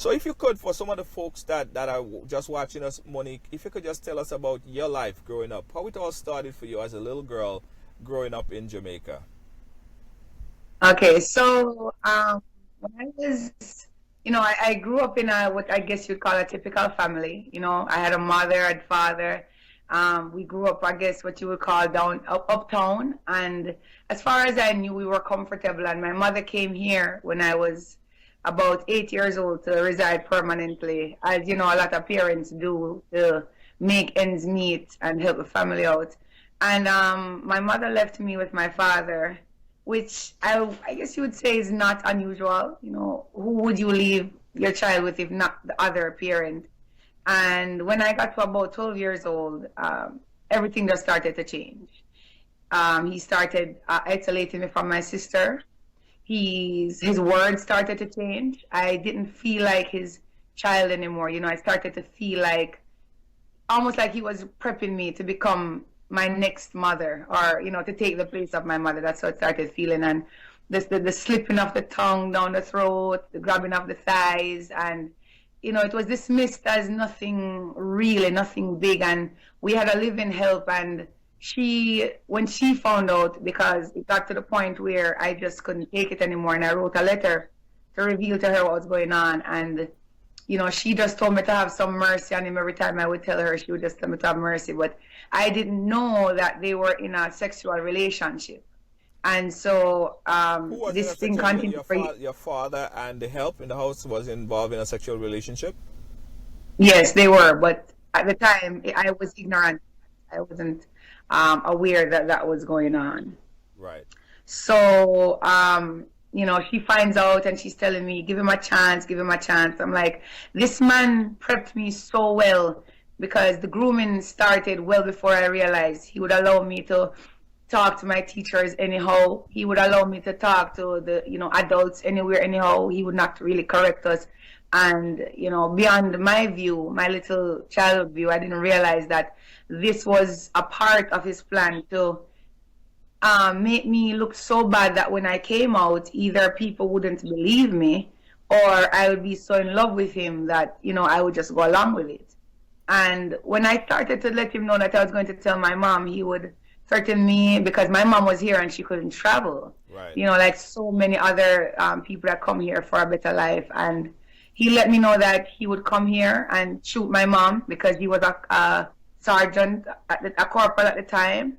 So if you could, for some of the folks that are just watching us, Monique, if you could just tell us about your life growing up, how it all started for you as a little girl growing up in Jamaica. Okay, so when I was, I grew up in a what I guess you'd call a typical family. I had a mother and father. We grew up, I guess, what you would call uptown. And as far as I knew, we were comfortable. And my mother came here when I was about 8 years old to reside permanently, as a lot of parents do to make ends meet and help the family out. And my mother left me with my father, which I guess you would say is not unusual. Who would you leave your child with if not the other parent? And when I got to about 12 years old, everything just started to change. He started isolating me from my sister. His words started to change. I didn't feel like his child anymore. I started to feel like almost like he was prepping me to become my next mother, or to take the place of my mother. That's how it started feeling. And the slipping of the tongue down the throat, the grabbing of the thighs, and it was dismissed as nothing really, nothing big. And we had a live-in help, and when she found out, because it got to the point where I just couldn't take it anymore, and I wrote a letter to reveal to her what was going on. And she just told me to have some mercy on him. Every time I would tell her, she would just tell me to have mercy. But I didn't know that they were in a sexual relationship. And so Who was in this a thing sexual, continued for your father and the help in the house was involved in a sexual relationship? yes, they were. But at the time, I was ignorant. I wasn't aware that that was going on. Right. So, she finds out and she's telling me, give him a chance, give him a chance. I'm like, this man prepped me so well, because the grooming started well before I realized. He would allow me to talk to my teachers anyhow. He would allow me to talk to the, adults anywhere, anyhow. He would not really correct us. And, beyond my view, my little child view, I didn't realize that this was a part of his plan to make me look so bad that when I came out, either people wouldn't believe me, or I would be so in love with him that, I would just go along with it. And when I started to let him know that I was going to tell my mom, he would threaten me, because my mom was here and she couldn't travel. Right. Like so many other people that come here for a better life. And he let me know that he would come here and shoot my mom, because he was a sergeant, a corporal at the time.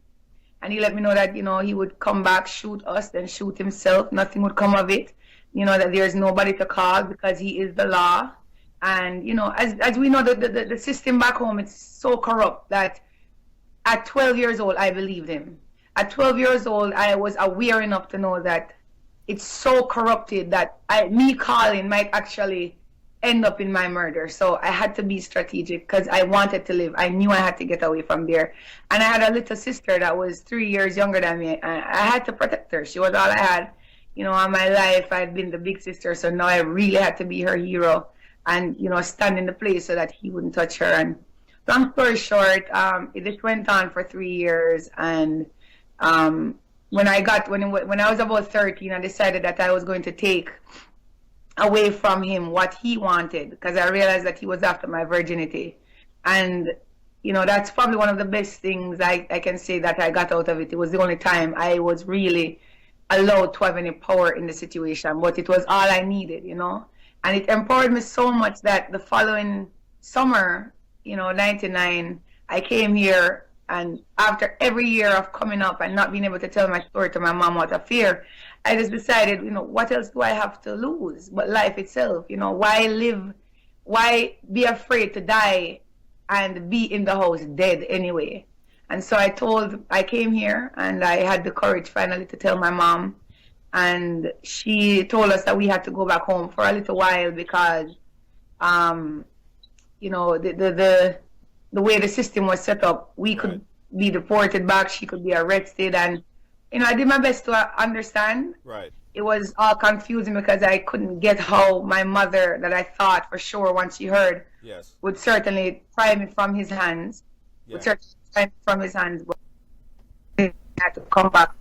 And he let me know that, he would come back, shoot us, then shoot himself. Nothing would come of it. That there's nobody to call because he is the law. And, as we know, the system back home, it's so corrupt that at 12 years old, I believed him. At 12 years old, I was aware enough to know that it's so corrupted that me calling might actually end up in my murder. So I had to be strategic because I wanted to live. I knew I had to get away from there. And I had a little sister that was 3 years younger than me. I had to protect her. She was all I had. All my life, I'd been the big sister. So now I really had to be her hero and, stand in the place so that he wouldn't touch her. And long story short, it just went on for 3 years. And when I was about 13, I decided that I was going to take away from him what he wanted, because I realized that he was after my virginity. And that's probably one of the best things I can say that I got out of it. It was the only time I was really allowed to have any power in the situation, but it was all I needed. And it empowered me so much that the following summer, 99, I came here. And after every year of coming up and not being able to tell my story to my mom out of fear, I just decided, what else do I have to lose but life itself? Why live? Why be afraid to die and be in the house dead anyway? And so I came here and I had the courage finally to tell my mom. And she told us that we had to go back home for a little while because, the way the system was set up, we could be deported back, she could be arrested, and I did my best to understand. Right. It was all confusing because I couldn't get how my mother, that I thought for sure once she heard, Yes. would certainly pry me from his hands, Yeah. would certainly pry me from his hands, but I had to come back.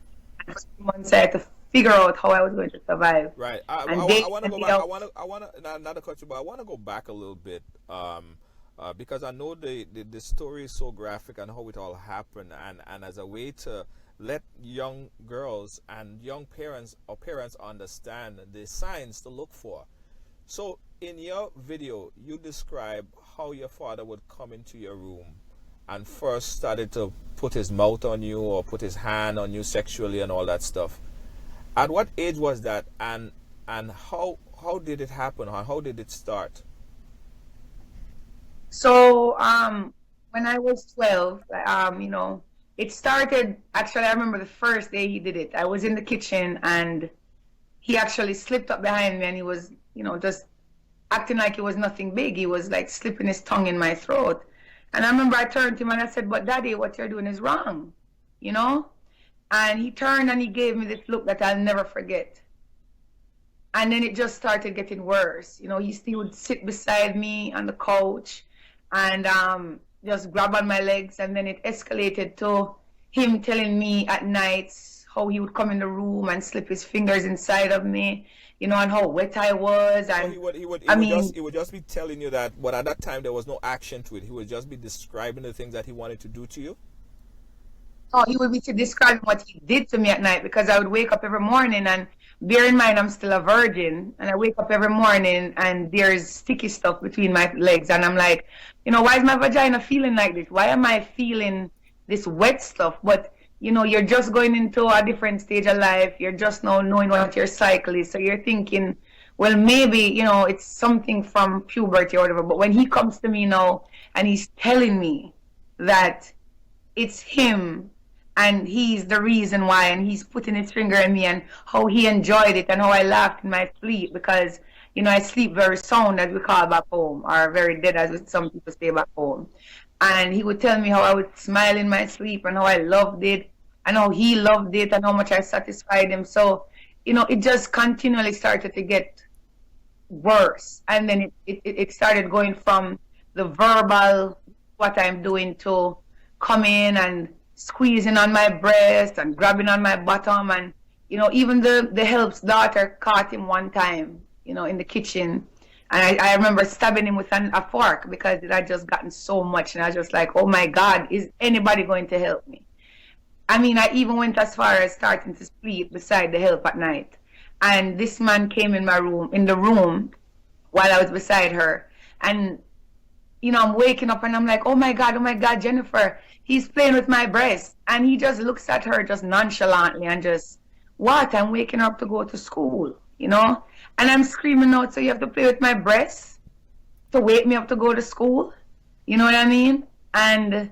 And for 3 months I had to figure out how I was going to survive. Right. And I they want to sent go me back. out. I want to not to cut you, but I want to go back a little bit, because I know the story is so graphic and how it all happened, and as a way to let young girls and young parents or parents understand the signs to look for. So in your video, you describe how your father would come into your room and first started to put his mouth on you or put his hand on you sexually and all that stuff. At what age was that, and how did it happen, or how did it start? So when I was 12, it started actually. I remember the first day he did it. I was in the kitchen and he actually slipped up behind me and he was, just acting like it was nothing big. He was like slipping his tongue in my throat. And I remember I turned to him and I said, "But Daddy, what you're doing is wrong, you know?" And he turned and he gave me this look that I'll never forget. And then it just started getting worse. He would sit beside me on the couch and just grab on my legs. And then it escalated to him telling me at nights how he would come in the room and slip his fingers inside of me, and how wet I was. So And I mean, he would just be telling you that, but at that time there was no action to it. He would just be describing the things that he wanted to do to you. oh, he would be describing what he did to me at night because I would wake up every morning and bear in mind I'm still a virgin and I wake up every morning and there's sticky stuff between my legs and I'm like, why is my vagina feeling like this? Why am I feeling this wet stuff? But you're just going into a different stage of life. You're just now knowing what your cycle is. So you're thinking, well, maybe, it's something from puberty or whatever. But when he comes to me now and he's telling me that it's him and he's the reason why, and he's putting his finger in me and how he enjoyed it and how I laughed in my sleep because, I sleep very sound, as we call back home, or very dead, as some people say back home. And he would tell me how I would smile in my sleep and how I loved it and how he loved it and how much I satisfied him. So, it just continually started to get worse. And then it started going from the verbal, what I'm doing, to coming and squeezing on my breast and grabbing on my bottom. And, even the help's daughter caught him one time, in the kitchen. And I remember stabbing him with a fork because it had just gotten so much. And I was just like, oh my God, is anybody going to help me? I mean, I even went as far as starting to sleep beside the help at night. And this man came in the room while I was beside her. And, I'm waking up and I'm like, oh my God, Jennifer, he's playing with my breast. And he just looks at her just nonchalantly and just, what? I'm waking up to go to school, And I'm screaming out, so you have to play with my breast to wake me up to go to school? You know what I mean? And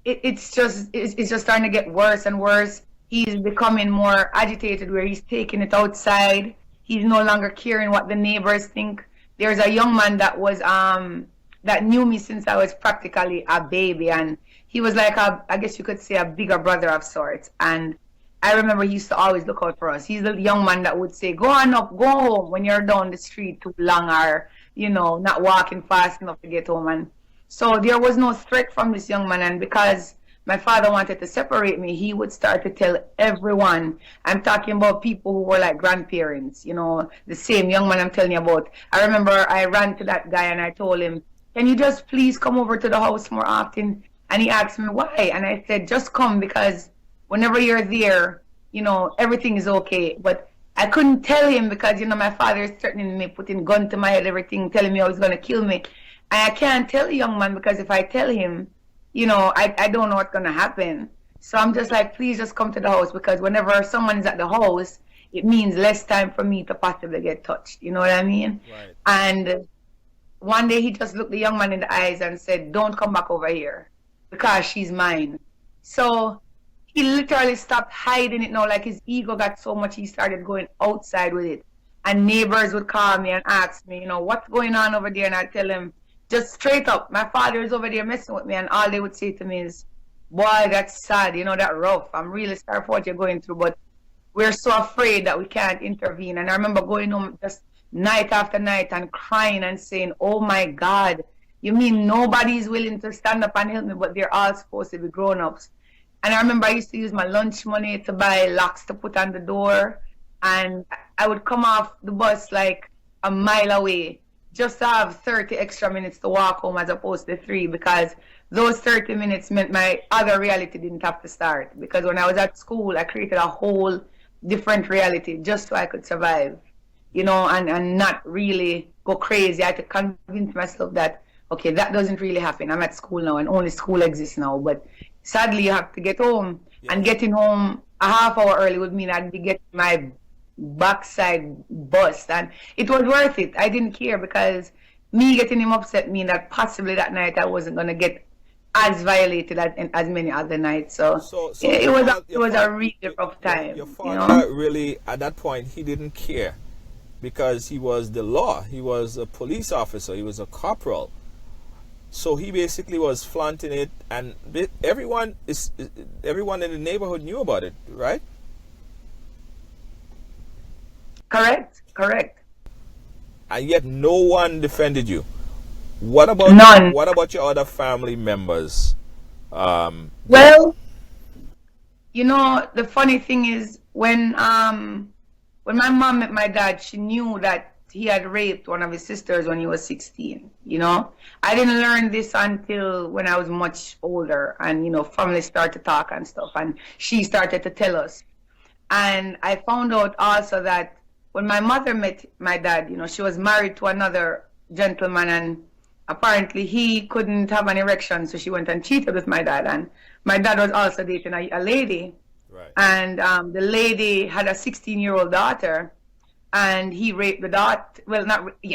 it's just starting to get worse and worse. He's becoming more agitated where he's taking it outside. He's no longer caring what the neighbors think. There's a young man that knew me since I was practically a baby, and he was like I guess you could say a bigger brother of sorts. And I remember he used to always look out for us. He's the young man that would say, go on up, go home when you're down the street too long or, not walking fast enough to get home. And so there was no threat from this young man. And because my father wanted to separate me, he would start to tell everyone. I'm talking about people who were like grandparents, the same young man I'm telling you about. I remember I ran to that guy and I told him, can you just please come over to the house more often? And he asked me why. And I said, just come because whenever you're there, everything is okay. But I couldn't tell him because, my father is threatening me, putting gun to my head, everything, telling me he was going to kill me. And I can't tell the young man because if I tell him, I don't know what's going to happen. So I'm just like, please just come to the house because whenever someone is at the house, it means less time for me to possibly get touched. You know what I mean? Right. And one day he just looked the young man in the eyes and said, don't come back over here because she's mine. So he literally stopped hiding it now. Like his ego got so much, he started going outside with it. And neighbors would call me and ask me, what's going on over there? And I'd tell them, just straight up, my father is over there messing with me. And all they would say to me is, boy, that's sad, that rough. I'm really sorry for what you're going through, but we're so afraid that we can't intervene. And I remember going home just night after night and crying and saying, oh my God, you mean nobody's willing to stand up and help me, but they're all supposed to be grown-ups. And I remember I used to use my lunch money to buy locks to put on the door. and I would come off the bus like a mile away just to have 30 extra minutes to walk home as opposed to 3, because those 30 minutes meant my other reality didn't have to start. Because when I was at school, I created a whole different reality just so I could survive, and not really go crazy. I had to convince myself that, okay, that doesn't really happen. I'm at school now and only school exists now. But sadly, you have to get home. Yeah. And getting home a half hour early would mean I'd be getting my backside bust. And it was worth it. I didn't care, because me getting him upset mean that possibly that night I wasn't going to get as violated as many other nights. So it was a really rough time. Your father really, at that point, he didn't care, because he was the law. He was a police officer. He was a corporal. So he basically was flaunting it, and everyone in the neighborhood knew about it, right? Correct. And yet no one defended you. What about None? What about your other family members? Well, the funny thing is, when my mom met my dad, she knew that he had raped one of his sisters when he was 16. I didn't learn this until when I was much older, and family started to talk and stuff, and she started to tell us. And I found out also that when my mother met my dad, she was married to another gentleman, and apparently he couldn't have an erection, so she went and cheated with my dad. And my dad was also dating a lady, right. And the lady had a 16-year-old daughter, and he raped the daughter. Well,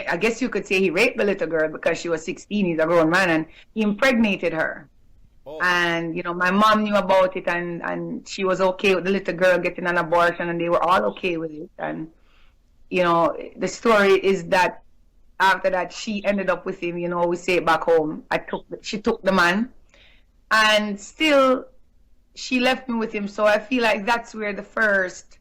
I guess you could say he raped the little girl, because she was 16. He's a grown man, and he impregnated her. Oh. And my mom knew about it, and she was okay with the little girl getting an abortion, and they were all okay with it. And the story is that after that, she ended up with him. We say it back home. She took the man, and still she left me with him. So I feel like that's where the first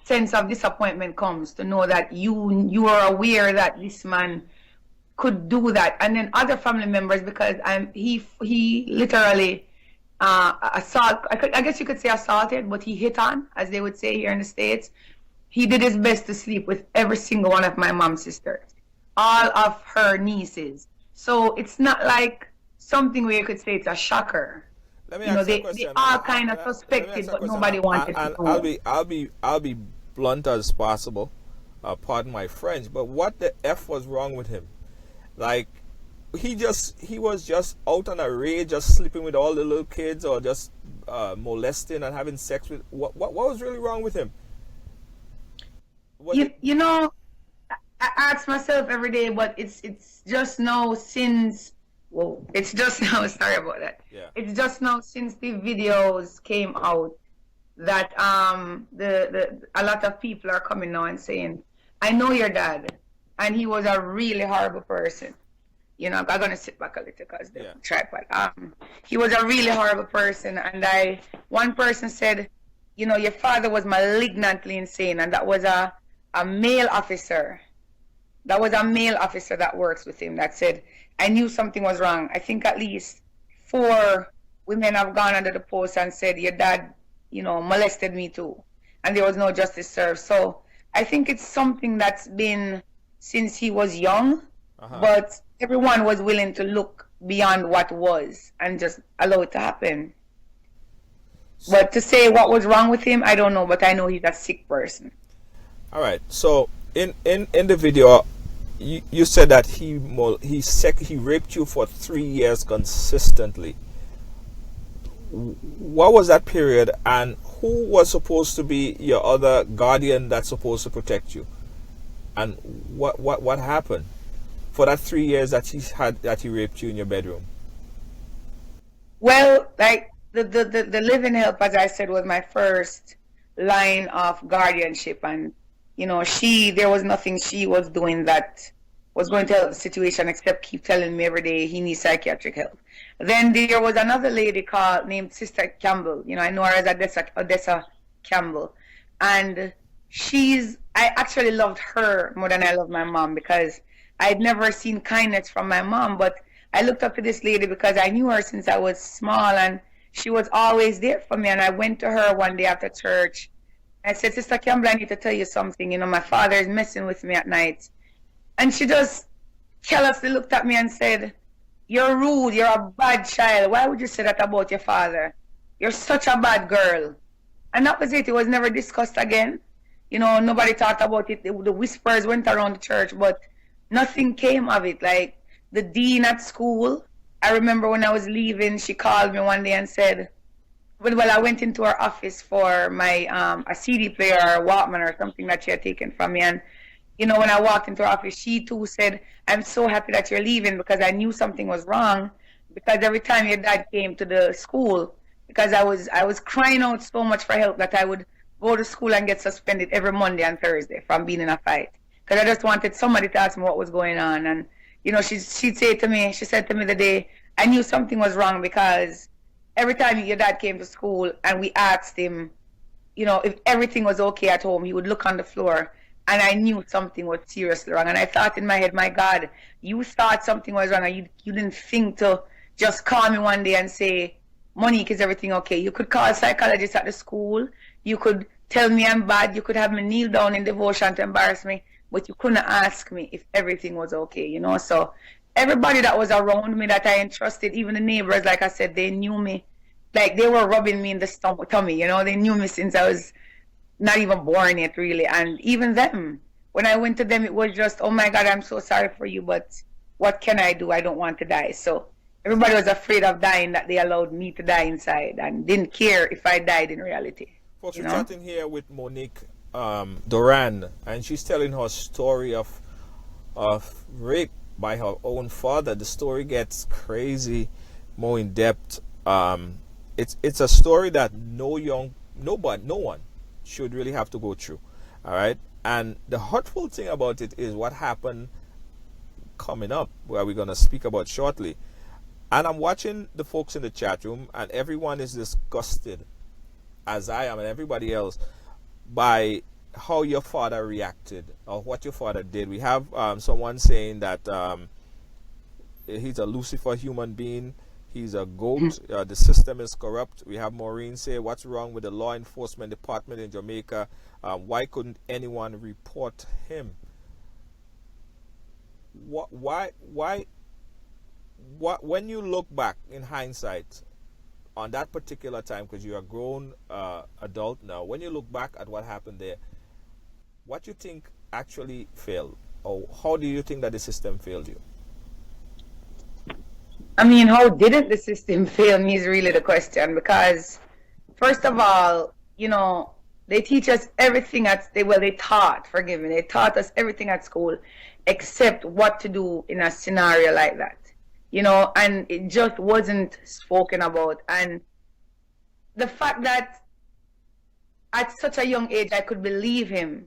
sense of disappointment comes, to know that you are aware that this man could do that. And then other family members, because he literally I guess you could say assaulted, but he hit on, as they would say here in the States. He did his best to sleep with every single one of my mom's sisters, all of her nieces. So it's not like something where you could say it's a shocker. Let me ask you a question. They all kind of suspected, but nobody wanted to know. I'll be blunt as possible. Pardon my French, but what the F was wrong with him? Like, he was just out on a rage, just sleeping with all the little kids, or just molesting and having sex with. What was really wrong with him? I ask myself every day, but it's just now since. Whoa! It's just now. Sorry about that. Yeah. It's just now since the videos came out that a lot of people are coming now and saying, "I know your dad, and he was a really horrible person." I'm gonna sit back a little because the tripod. He was a really horrible person, and one person said, your father was malignantly insane, and that was a male officer. That was a male officer that works with him that said, I knew something was wrong. I think at least 4 women have gone under the post and said, your dad, molested me too. And there was no justice served. So I think it's something that's been since he was young, but everyone was willing to look beyond what was and just allow it to happen. But to say what was wrong with him, I don't know, but I know he's a sick person. All right. So in the video, you said that he raped you for 3 years consistently. What was that period, and who was supposed to be your other guardian that's supposed to protect you? And what happened for that 3 years that he raped you in your bedroom? Well, like the living help, as I said, was my first line of guardianship, and there was nothing she was doing that was going to help the situation except keep telling me every day he needs psychiatric help. Then there was another lady named Sister Campbell. I know her as Odessa Campbell, and I actually loved her more than I loved my mom, because I'd never seen kindness from my mom, but I looked up to this lady because I knew her since I was small, and she was always there for me. And I went to her one day after church, I said, Sister Campbell, I need to tell you something. My father is messing with me at night. And she just carelessly looked at me and said, you're rude, you're a bad child. Why would you say that about your father? You're such a bad girl. And that was it. It was never discussed again. Nobody talked about it. The whispers went around the church, but nothing came of it. Like the dean at school, I remember when I was leaving, she called me one day and said, well, I went into her office for my a CD player or a Walkman or something that she had taken from me. And, when I walked into her office, she too said, I'm so happy that you're leaving because I knew something was wrong. Because every time your dad came to the school, because I was crying out so much for help that I would go to school and get suspended every Monday and Thursday from being in a fight. Because I just wanted somebody to ask me what was going on. And, she'd say to me, she said to me the day, I knew something was wrong because every time your dad came to school and we asked him, if everything was okay at home, he would look on the floor. And I knew something was seriously wrong. And I thought in my head, my God, you thought something was wrong and you didn't think to just call me one day and say, Monique, is everything okay? You could call a psychologist at the school. You could tell me I'm bad. You could have me kneel down in devotion to embarrass me. But you couldn't ask me if everything was okay, So everybody that was around me that I entrusted, even the neighbors, like I said, they knew me. Like they were rubbing me in the tummy, They knew me since I was not even born yet, really. And even them, when I went to them, it was just, oh my God, I'm so sorry for you, but what can I do? I don't want to die. So everybody was afraid of dying, that they allowed me to die inside and didn't care if I died in reality. Folks, we're chatting here with Monique Duran, and she's telling her story of rape by her own father. The story gets crazy, more in depth. It's a story that no one should really have to go through. All right, and the hurtful thing about it is what happened coming up, where we're gonna speak about shortly. And I'm watching the folks in the chat room, and everyone is disgusted, as I am and everybody else, by how your father reacted or what your father did. We have someone saying that he's a Lucifer human being. He's a goat. The system is corrupt. We have Maureen say, what's wrong with the law enforcement department in Jamaica? Why couldn't anyone report him? Why, when you look back in hindsight on that particular time, because you're a grown adult now, when you look back at what happened there, what you think actually failed? Or how do you think that the system failed you? I mean, how didn't the system fail me is really the question, because first of all, they teach us everything they taught us everything at school except what to do in a scenario like that, and it just wasn't spoken about. And the fact that at such a young age I could believe him,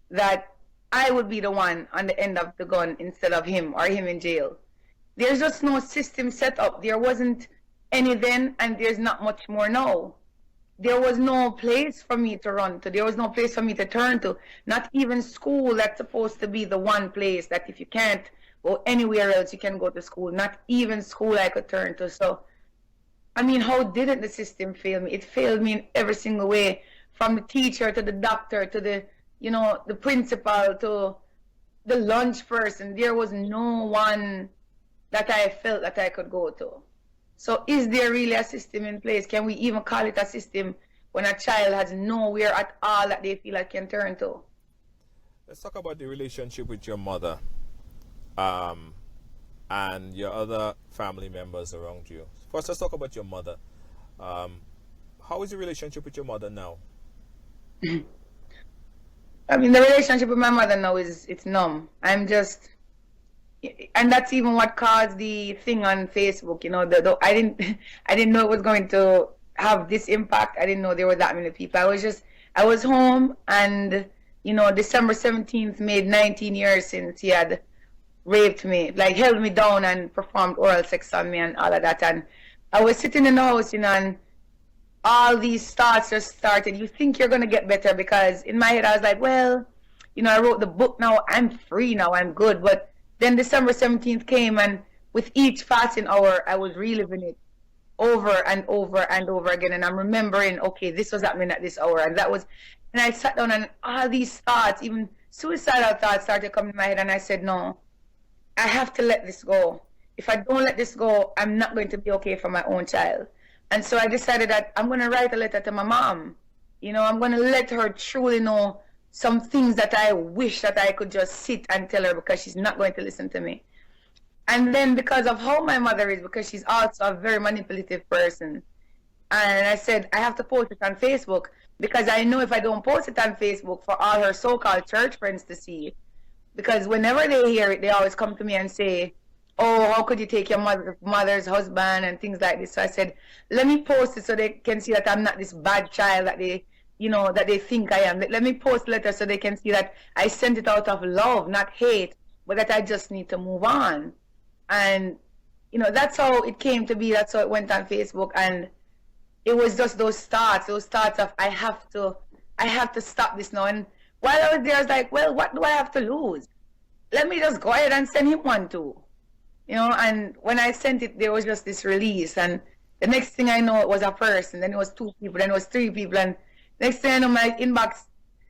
that I would be the one on the end of the gun instead of him, or him in jail. There's just no system set up. There wasn't any then, and there's not much more now. There was no place for me to run to. There was no place for me to turn to. Not even school, that's supposed to be the one place that if you can't go anywhere else, you can go to school. Not even school I could turn to. So, I mean, how didn't the system fail me? It failed me in every single way, from the teacher to the doctor to the principal to the lunch person. There was no one that I felt that I could go to. So is there really a system in place? Can we even call it a system when a child has nowhere at all that they feel like can turn to? Let's talk about the relationship with your mother and your other family members around you. First, let's talk about your mother. How is the relationship with your mother now? I mean, the relationship with my mother now it's numb. And that's even what caused the thing on Facebook. I didn't know it was going to have this impact. I didn't know there were that many people. I was home, and December 17th made 19 years since he had raped me, like held me down and performed oral sex on me and all of that. And I was sitting in the house, and all these thoughts just started. You think you're gonna get better, because in my head I was like, well, I wrote the book now. I'm free now. I'm good. But then December 17th came, and with each fasting hour, I was reliving it. over and over and over again. And I'm remembering, okay, this was happening at this hour, and that was, and I sat down and all these thoughts, even suicidal thoughts, started coming in my head, and I said, no, I have to let this go. If I don't let this go, I'm not going to be okay for my own child. And so I decided that I'm going to write a letter to my mom. You know, I'm going to let her truly know some things that I wish that I could just sit and tell her, because she's not going to listen to me. And then because of how my mother is, because she's also a very manipulative person, and I said, I have to post it on Facebook, because I know if I don't post it on Facebook for all her so-called church friends to see, because whenever they hear it, they always come to me and say, oh, how could you take your mother's husband and things like this. So I said, let me post it so they can see that I'm not this bad child that they, you know, that they think I am. Let me post letter so they can see that I sent it out of love, not hate, but that I just need to move on. And, you know, that's how it came to be. That's how it went on Facebook. And it was just those thoughts of I have to stop this now. And while I was there, I was like, well, what do I have to lose? Let me just go ahead and send him one too. You know, and when I sent it, there was just this release. And the next thing I know, it was a person. Then it was 2 people. Then it was 3 people. And next thing I know, my inbox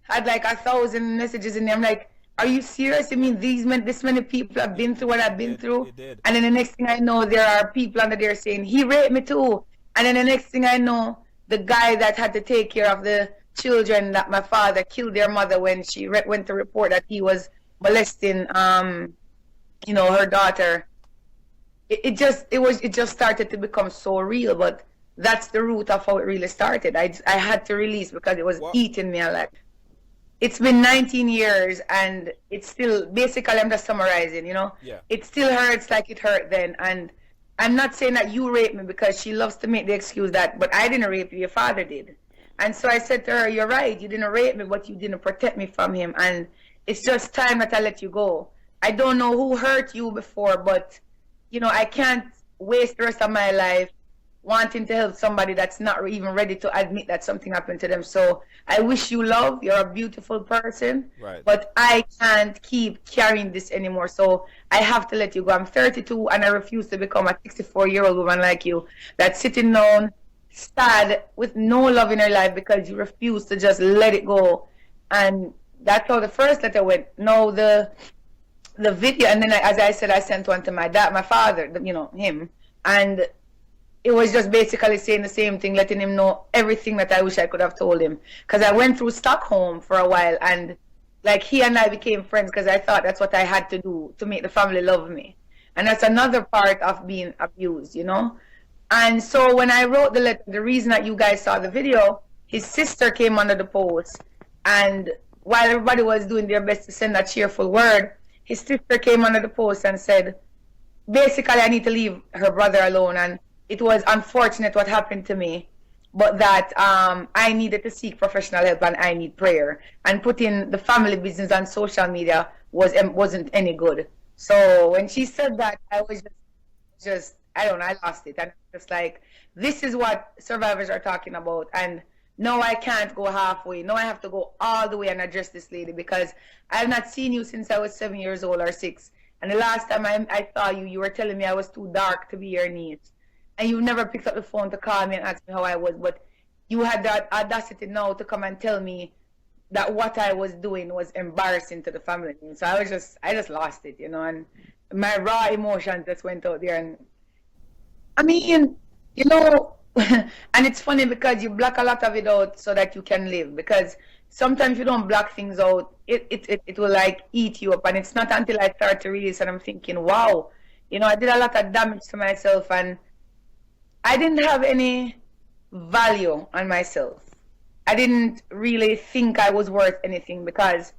had like 1,000 messages in there. I'm like, are you serious? You mean this many people have been through what I've been through? And then the next thing I know, there are people under there saying, he raped me too. And then the next thing I know, the guy that had to take care of the children that my father killed their mother when she went to report that he was molesting, you know, her daughter. It just started to become so real. But that's the root of how it really started. I had to release because it was eating me alive. It's been 19 years and it's still, basically I'm just summarizing, you know, it still hurts like it hurt then. And I'm not saying that you raped me, because she loves to make the excuse that, but I didn't rape you, your father did. And so I said to her, you're right, you didn't rape me, but you didn't protect me from him. And it's just time that I let you go. I don't know who hurt you before, but, you know, I can't waste the rest of my life wanting to help somebody that's not even ready to admit that something happened to them. So I wish you love. You're a beautiful person. Right. But I can't keep carrying this anymore. So I have to let you go. I'm 32 and I refuse to become a 64-year-old woman like you that's sitting down, sad, with no love in her life because you refuse to just let it go. And that's how the first letter went. No, the video, and then as I said, I sent one to my dad, my father, you know, him. And it was just basically saying the same thing, letting him know everything that I wish I could have told him. Because I went through Stockholm for a while, and like he and I became friends because I thought that's what I had to do to make the family love me. And that's another part of being abused, you know. And so when I wrote the letter, the reason that you guys saw the video, his sister came under the post. And while everybody was doing their best to send a cheerful word, his sister came under the post and said, basically, I need to leave her brother alone. And it was unfortunate what happened to me, but that I needed to seek professional help and I need prayer. And putting the family business on social media wasn't any good. So when she said that, I was just I don't know, I lost it. And just like, this is what survivors are talking about. And no, I can't go halfway. No, I have to go all the way and address this lady, because I have not seen you since I was 7 years old or 6. And the last time I saw you, you were telling me I was too dark to be your niece. And you never picked up the phone to call me and ask me how I was. But you had that audacity now to come and tell me that what I was doing was embarrassing to the family. So I just lost it, you know, and my raw emotions just went out there. And I mean, you know, and it's funny because you block a lot of it out so that you can live, because sometimes you don't block things out, it will like eat you up. And it's not until I start to release and I'm thinking, wow, you know, I did a lot of damage to myself and I didn't have any value on myself. I didn't really think I was worth anything, because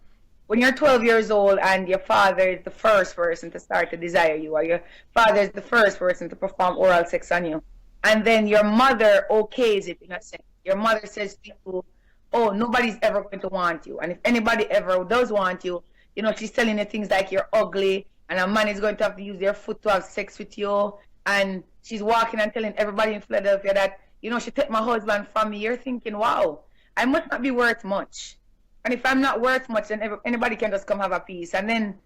when you're 12 years old and your father is the first person to start to desire you, or your father is the first person to perform oral sex on you, and then your mother okays it in a sense. Your mother says to you, oh, nobody's ever going to want you. And if anybody ever does want you, you know, she's telling you things like you're ugly and a man is going to have to use their foot to have sex with you. And she's walking and telling everybody in Philadelphia that, you know, she took my husband from me. You're thinking, wow, I must not be worth much. And if I'm not worth much, then anybody can just come have a piece. And then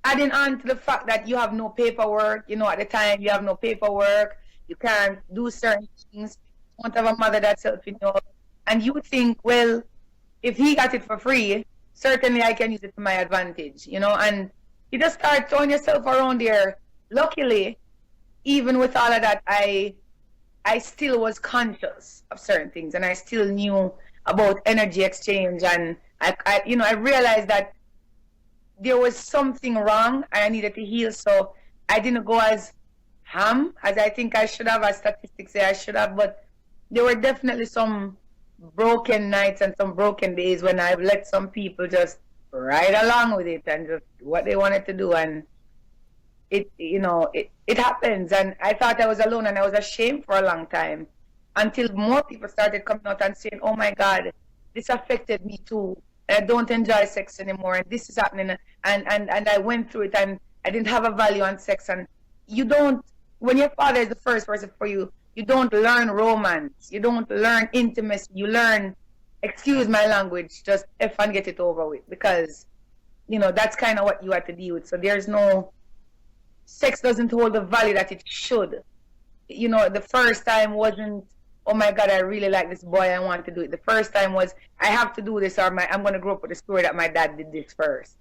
adding on to the fact that you have no paperwork, you know, at the time you have no paperwork, You can't do certain things. You won't have a mother that's helping you out. And you think, well, if he got it for free, certainly I can use it to my advantage, you know? And you just start throwing yourself around there. Luckily, even with all of that, I still was conscious of certain things, and I still knew about energy exchange, and I realized that there was something wrong and I needed to heal. So I didn't go as ham as I think I should have, as statistics say I should have, but there were definitely some broken nights and some broken days when I've let some people just ride along with it and just what they wanted to do, and it happens. And I thought I was alone, and I was ashamed for a long time until more people started coming out and saying, oh my God, this affected me too. I don't enjoy sex anymore, and this is happening, and I went through it, and I didn't have a value on sex. And you don't, when your father is the first person for you, you don't learn romance, you don't learn intimacy, you learn, excuse my language, just F and get it over with, because that's kind of what you have to deal with. So there's no, sex doesn't hold the value that it should. The first time wasn't, oh my God, I really like this boy, I want to do it. The first time was, I have to do this, or I'm going to grow up with the story that my dad did this first.